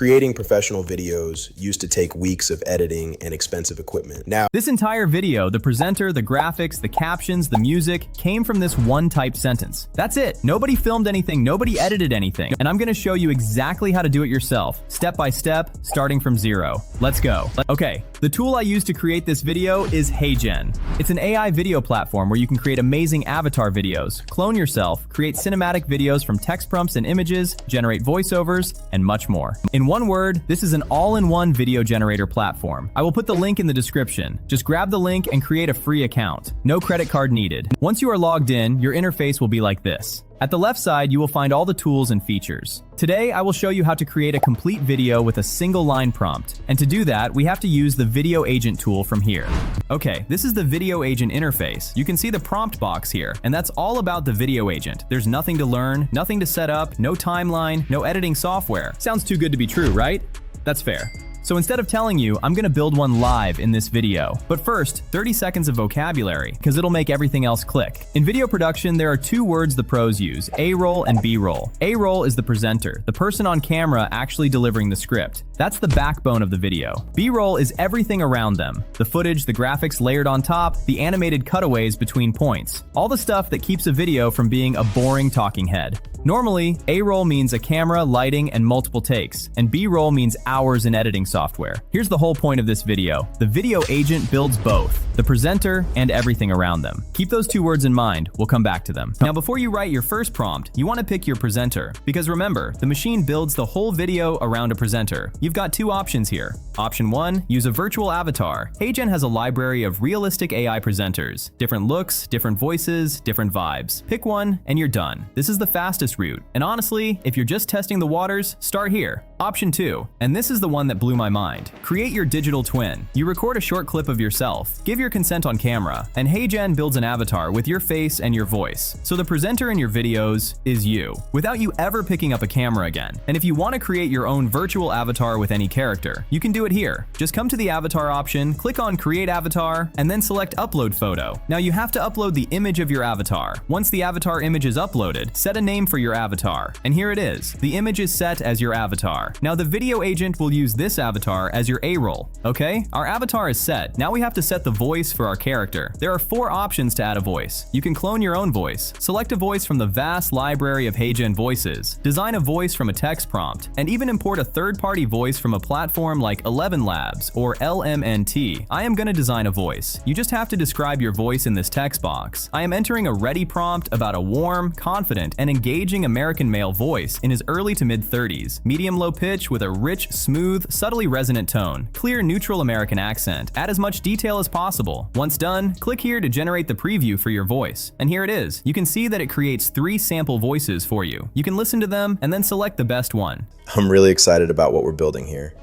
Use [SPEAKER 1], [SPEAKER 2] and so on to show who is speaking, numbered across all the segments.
[SPEAKER 1] Creating professional videos used to take weeks of editing and expensive equipment. Now,
[SPEAKER 2] this entire video, the presenter, the graphics, the captions, the music, came from this one typed sentence. That's it. Nobody filmed anything, nobody edited anything. And I'm gonna show you exactly how to do it yourself, step by step, starting from zero. Let's go. Okay, the tool I used to create this video is HeyGen. It's an AI video platform where you can create amazing avatar videos, clone yourself, create cinematic videos from text prompts and images, generate voiceovers, and much more. In one word, this is an all-in-one video generator platform. I will put the link in the description. Just grab the link and create a free account. No credit card needed. Once you are logged in, your interface will be like this. At the left side, you will find all the tools and features. Today, I will show you how to create a complete video with a single line prompt. And to do that, we have to use the Video Agent tool from here. Okay, this is the Video Agent interface. You can see the prompt box here, and that's all about the Video Agent. There's nothing to learn, nothing to set up, no timeline, no editing software. Sounds too good to be true, right? That's fair. So instead of telling you, I'm gonna build one live in this video. But first, 30 seconds of vocabulary, because it'll make everything else click. In video production, there are two words the pros use, A-roll and B-roll. A-roll is the presenter, the person on camera actually delivering the script. That's the backbone of the video. B-roll is everything around them. The footage, the graphics layered on top, the animated cutaways between points. All the stuff that keeps a video from being a boring talking head. Normally, A-roll means a camera, lighting, and multiple takes, and B-roll means hours in editing software. Here's the whole point of this video. The Video Agent builds both, the presenter and everything around them. Keep those two words in mind, we'll come back to them. Now before you write your first prompt, you want to pick your presenter, because remember, the machine builds the whole video around a presenter. You've got two options here. Option 1, use a virtual avatar. HeyGen has a library of realistic AI presenters. Different looks, different voices, different vibes. Pick one and you're done. This is the fastest route. And honestly, if you're just testing the waters, start here. Option 2, and this is the one that blew my mind. Create your digital twin. You record a short clip of yourself, give your consent on camera, and HeyGen builds an avatar with your face and your voice. So the presenter in your videos is you, without you ever picking up a camera again. And if you want to create your own virtual avatar with any character, you can do it here. Just come to the avatar option, click on Create Avatar, and then select Upload Photo. Now you have to upload the image of your avatar. Once the avatar image is uploaded, set a name for your avatar. And here it is. The image is set as your avatar. Now the Video Agent will use this avatar as your A-roll. Okay, our avatar is set. Now we have to set the voice for our character. There are 4 options to add a voice. You can clone your own voice, select a voice from the vast library of HeyGen voices, design a voice from a text prompt, and even import a third-party voice from a platform like 11 Labs or LMNT. I am gonna design a voice. You just have to describe your voice in this text box. I am entering a ready prompt about a warm, confident, and engaging American male voice in his early to mid-30s, medium-low pitch with a rich, smooth, subtly resonant tone, clear neutral American accent. Add as much detail as possible. Once done, click here to generate the preview for your voice. And here it is. You can see that it creates 3 sample voices for you. You can listen to them and then select the best one.
[SPEAKER 1] I'm really excited about what we're building here.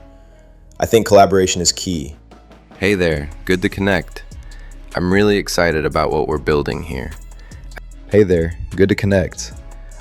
[SPEAKER 1] I think collaboration is key.
[SPEAKER 3] Hey there, good to connect. I'm really excited about what we're building here.
[SPEAKER 4] Hey there, good to connect.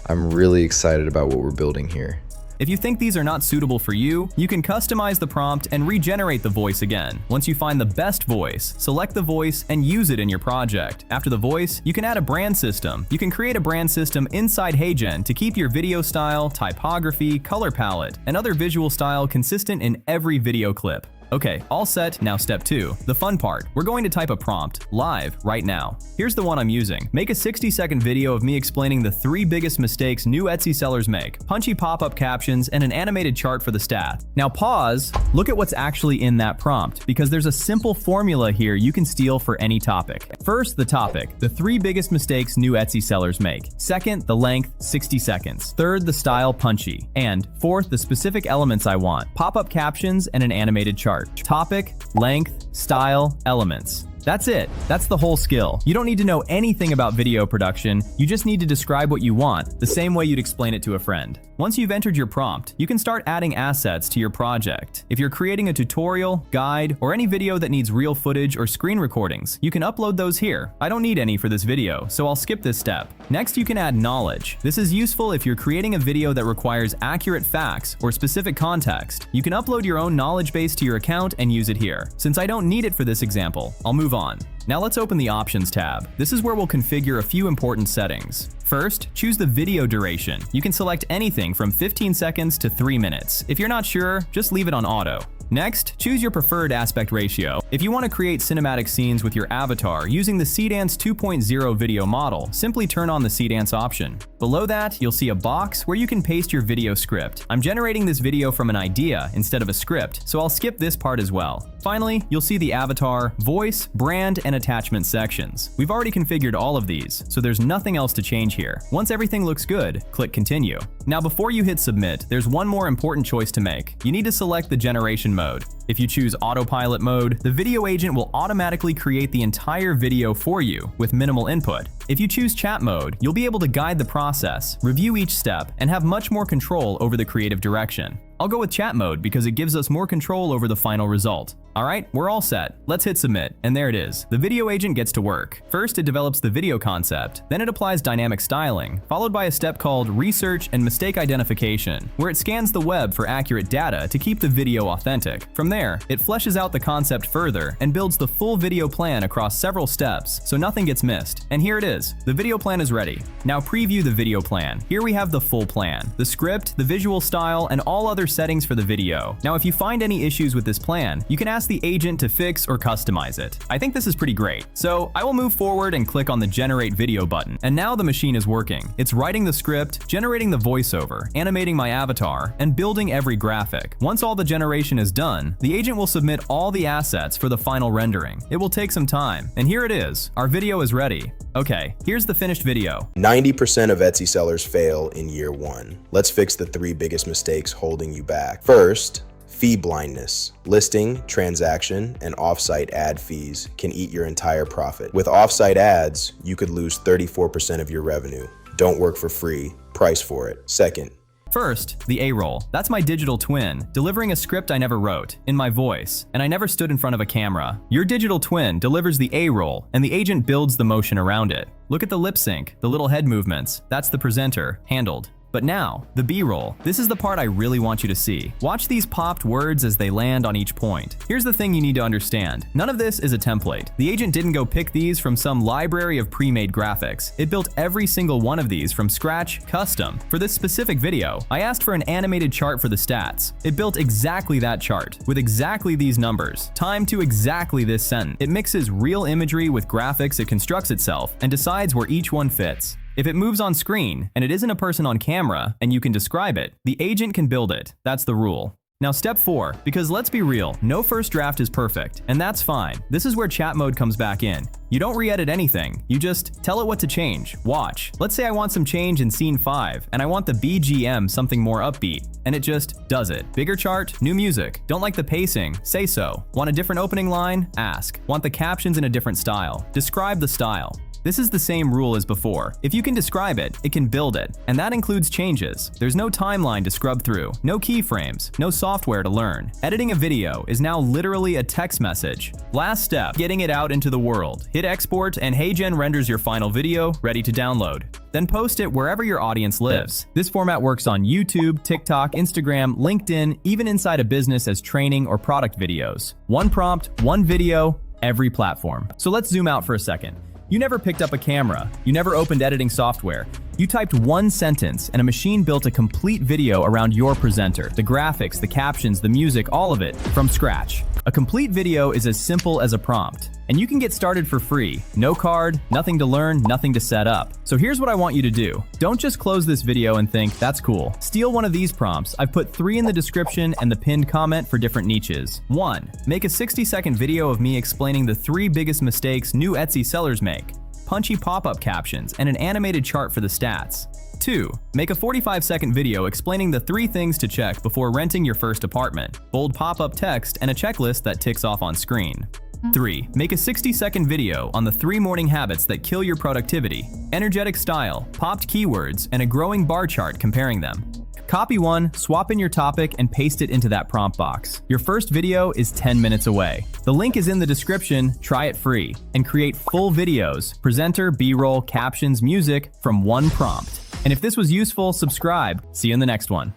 [SPEAKER 4] I'm really excited about what we're building here.
[SPEAKER 2] If you think these are not suitable for you, you can customize the prompt and regenerate the voice again. Once you find the best voice, select the voice and use it in your project. After the voice, you can add a brand system. You can create a brand system inside HeyGen to keep your video style, typography, color palette, and other visual style consistent in every video clip. Okay, all set, now step 2, the fun part. We're going to type a prompt, live, right now. Here's the one I'm using. Make a 60-second video of me explaining the 3 biggest mistakes new Etsy sellers make, punchy pop-up captions, and an animated chart for the stats. Now pause, look at what's actually in that prompt, because there's a simple formula here you can steal for any topic. First, the topic, the 3 biggest mistakes new Etsy sellers make. Second, the length, 60 seconds. Third, the style, punchy. And fourth, the specific elements I want, pop-up captions and an animated chart. Topic, length, style, elements. That's it. That's the whole skill. You don't need to know anything about video production. You just need to describe what you want, the same way you'd explain it to a friend. Once you've entered your prompt, you can start adding assets to your project. If you're creating a tutorial, guide, or any video that needs real footage or screen recordings, you can upload those here. I don't need any for this video, so I'll skip this step. Next, you can add knowledge. This is useful if you're creating a video that requires accurate facts or specific context. You can upload your own knowledge base to your account and use it here. Since I don't need it for this example, I'll move on. on. Now let's open the Options tab. This is where we'll configure a few important settings. First, choose the video duration. You can select anything from 15 seconds to 3 minutes. If you're not sure, just leave it on auto. Next, choose your preferred aspect ratio. If you want to create cinematic scenes with your avatar using the Seedance 2.0 video model, simply turn on the Seedance option. Below that, you'll see a box where you can paste your video script. I'm generating this video from an idea instead of a script, so I'll skip this part as well. Finally, you'll see the avatar, voice, brand, and attachment sections. We've already configured all of these, so there's nothing else to change here. Once everything looks good, click Continue. Now before you hit Submit, there's one more important choice to make. You need to select the generation mode. If you choose autopilot mode, the video agent will automatically create the entire video for you with minimal input. If you choose chat mode, you'll be able to guide the process, review each step, and have much more control over the creative direction. I'll go with chat mode because it gives us more control over the final result. Alright, we're all set. Let's hit submit, and there it is. The video agent gets to work. First, it develops the video concept, then it applies dynamic styling, followed by a step called research and mistake identification, where it scans the web for accurate data to keep the video authentic. From there, it fleshes out the concept further and builds the full video plan across several steps, so nothing gets missed. And here it is. The video plan is ready. Now preview the video plan. Here we have the full plan, the script, the visual style, and all other settings for the video. Now if you find any issues with this plan, you can ask the agent to fix or customize it. I think this is pretty great. So I will move forward and click on the Generate Video button. And now the machine is working. It's writing the script, generating the voiceover, animating my avatar, and building every graphic. Once all the generation is done, the agent will submit all the assets for the final rendering. It will take some time. And here it is. Our video is ready. Okay, here's the finished video.
[SPEAKER 1] 90% of Etsy sellers fail in year one. Let's fix the 3 biggest mistakes holding you back. First, fee blindness. Listing, transaction, and offsite ad fees can eat your entire profit. With offsite ads, you could lose 34% of your revenue. Don't work for free, price for it. Second,
[SPEAKER 2] First, the A-roll. That's my digital twin, delivering a script I never wrote, in my voice, and I never stood in front of a camera. Your digital twin delivers the A-roll, and the agent builds the motion around it. Look at the lip sync, the little head movements. That's the presenter, handled. But now, the B-roll. This is the part I really want you to see. Watch these popped words as they land on each point. Here's the thing you need to understand. None of this is a template. The agent didn't go pick these from some library of pre-made graphics. It built every single one of these from scratch, custom. For this specific video, I asked for an animated chart for the stats. It built exactly that chart, with exactly these numbers, timed to exactly this sentence. It mixes real imagery with graphics, it constructs itself, and decides where each one fits. If it moves on screen, and it isn't a person on camera, and you can describe it, the agent can build it. That's the rule. Now step 4, because let's be real, no first draft is perfect, and that's fine. This is where chat mode comes back in. You don't re-edit anything, you just tell it what to change. Watch. Let's say I want some change in scene 5, and I want the BGM something more upbeat, and it just does it. Bigger chart, new music. Don't like the pacing? Say so. Want a different opening line? Ask. Want the captions in a different style? Describe the style. This is the same rule as before. If you can describe it, it can build it, and that includes changes. There's no timeline to scrub through, no keyframes, no software to learn. Editing a video is now literally a text message. Last step, getting it out into the world. Hit export and HeyGen renders your final video, ready to download. Then post it wherever your audience lives. This format works on YouTube, TikTok, Instagram, LinkedIn, even inside a business as training or product videos. One prompt, one video, every platform. So let's zoom out for a second. You never picked up a camera. You never opened editing software. You typed one sentence and a machine built a complete video around your presenter. The graphics, the captions, the music, all of it from scratch. A complete video is as simple as a prompt. And you can get started for free. No card, nothing to learn, nothing to set up. So here's what I want you to do. Don't just close this video and think, that's cool. Steal one of these prompts. I've put 3 in the description and the pinned comment for different niches. 1. Make a 60-second video of me explaining the 3 biggest mistakes new Etsy sellers make. Punchy pop-up captions and an animated chart for the stats. 2. Make a 45-second video explaining the 3 things to check before renting your first apartment. Bold pop-up text and a checklist that ticks off on screen. 3. Make a 60-second video on the 3 morning habits that kill your productivity. Energetic style, popped keywords, and a growing bar chart comparing them. Copy one, swap in your topic, and paste it into that prompt box. Your first video is 10 minutes away. The link is in the description, try it free, and create full videos, presenter, B-roll, captions, music from one prompt. And if this was useful, subscribe. See you in the next one.